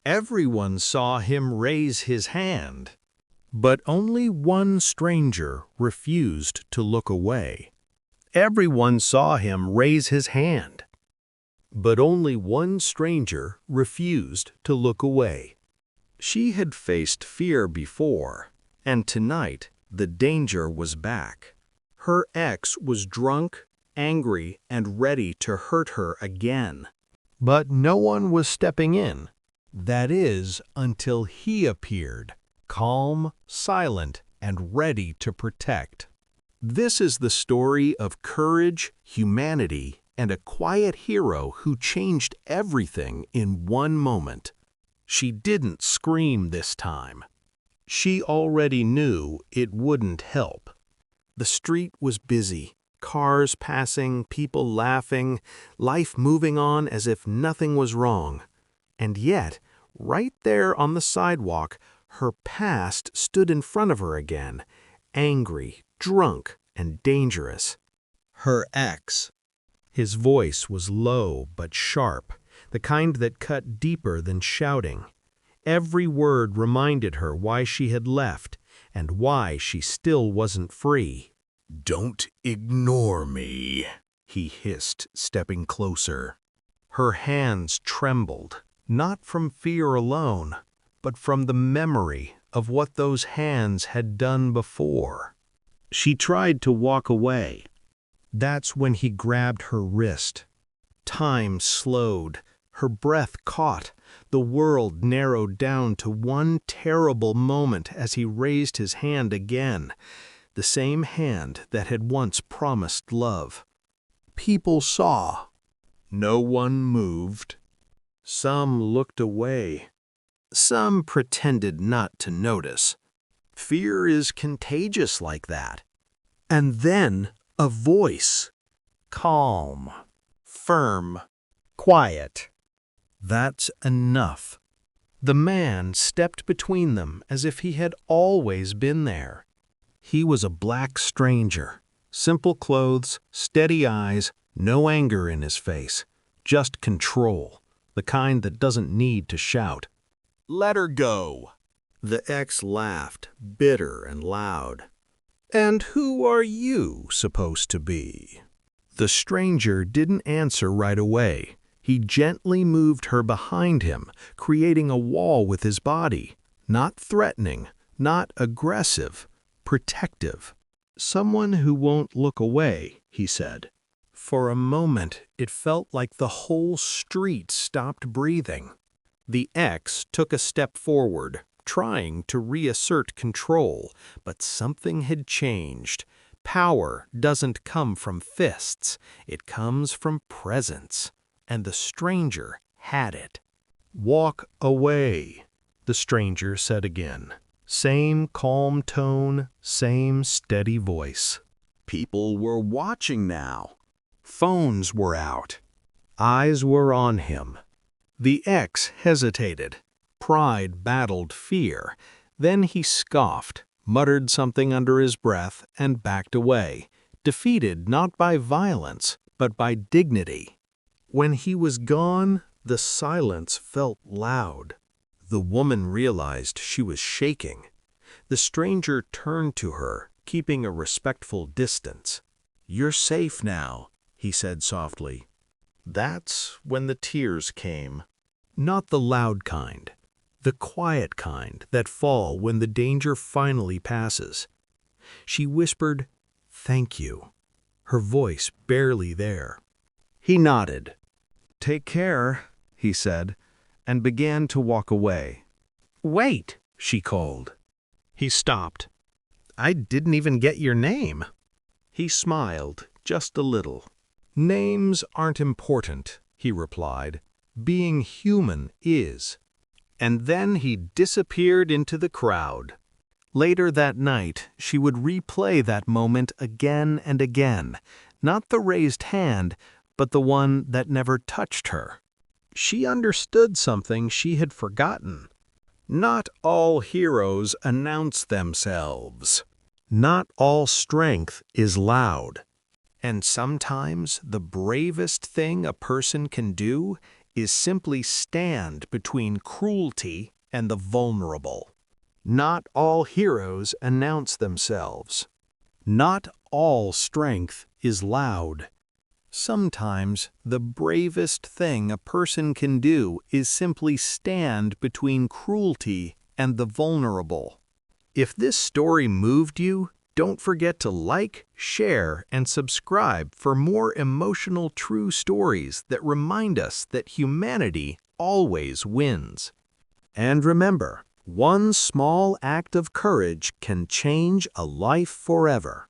Everyone saw him raise his hand, but only one stranger refused to look away. Everyone saw him raise his hand, but only one stranger refused to look away. She had faced fear before, and tonight the danger was back. Her ex was drunk, angry, and ready to hurt her again. But no one was stepping in. That is, until he appeared, calm, silent, and ready to protect. This is the story of courage, humanity, and a quiet hero who changed everything in one moment. She didn't scream this time. She already knew it wouldn't help. The street was busy, cars passing, people laughing, life moving on as if nothing was wrong. And yet, right there on the sidewalk, her past stood in front of her again, angry, drunk, and dangerous. Her ex. His voice was low but sharp, the kind that cut deeper than shouting. Every word reminded her why she had left and why she still wasn't free. "Don't ignore me," he hissed, stepping closer. Her hands trembled, not from fear alone, but from the memory of what those hands had done before. She tried to walk away. That's when he grabbed her wrist. Time slowed, her breath caught, the world narrowed down to one terrible moment as he raised his hand again, the same hand that had once promised love. People saw. No one moved. Some looked away. Some pretended not to notice. Fear is contagious like that. And then a voice. Calm, firm, quiet. That's enough. The man stepped between them as if he had always been there. He was a black stranger. Simple clothes, steady eyes, no anger in his face. Just control, the kind that doesn't need to shout. "Let her go." The ex laughed, bitter and loud. "And who are you supposed to be?" The stranger didn't answer right away. He gently moved her behind him, creating a wall with his body. Not threatening, not aggressive, protective. "Someone who won't look away," he said. For a moment, it felt like the whole street stopped breathing. The ex took a step forward, trying to reassert control, but something had changed. Power doesn't come from fists, it comes from presence, and the stranger had it. "Walk away," the stranger said again. Same calm tone, same steady voice. People were watching now. Phones were out. Eyes were on him. The ex hesitated. Pride battled fear. Then he scoffed, muttered something under his breath, and backed away, defeated not by violence, but by dignity. When he was gone, the silence felt loud. The woman realized she was shaking. The stranger turned to her, keeping a respectful distance. "You're safe now," he said softly. That's when the tears came. Not the loud kind, the quiet kind that fall when the danger finally passes. She whispered, "Thank you," her voice barely there. He nodded. "Take care," he said, and began to walk away. "Wait," she called. He stopped. "I didn't even get your name." He smiled, just a little. "Names aren't important," he replied. "Being human is." And then he disappeared into the crowd. Later that night, she would replay that moment again and again, not the raised hand, but the one that never touched her. She understood something she had forgotten. Not all heroes announce themselves. Not all strength is loud. And sometimes the bravest thing a person can do is simply stand between cruelty and the vulnerable. Not all heroes announce themselves. Not all strength is loud. Sometimes the bravest thing a person can do is simply stand between cruelty and the vulnerable. If this story moved you, don't forget to like, share, and subscribe for more emotional true stories that remind us that humanity always wins. And remember, one small act of courage can change a life forever.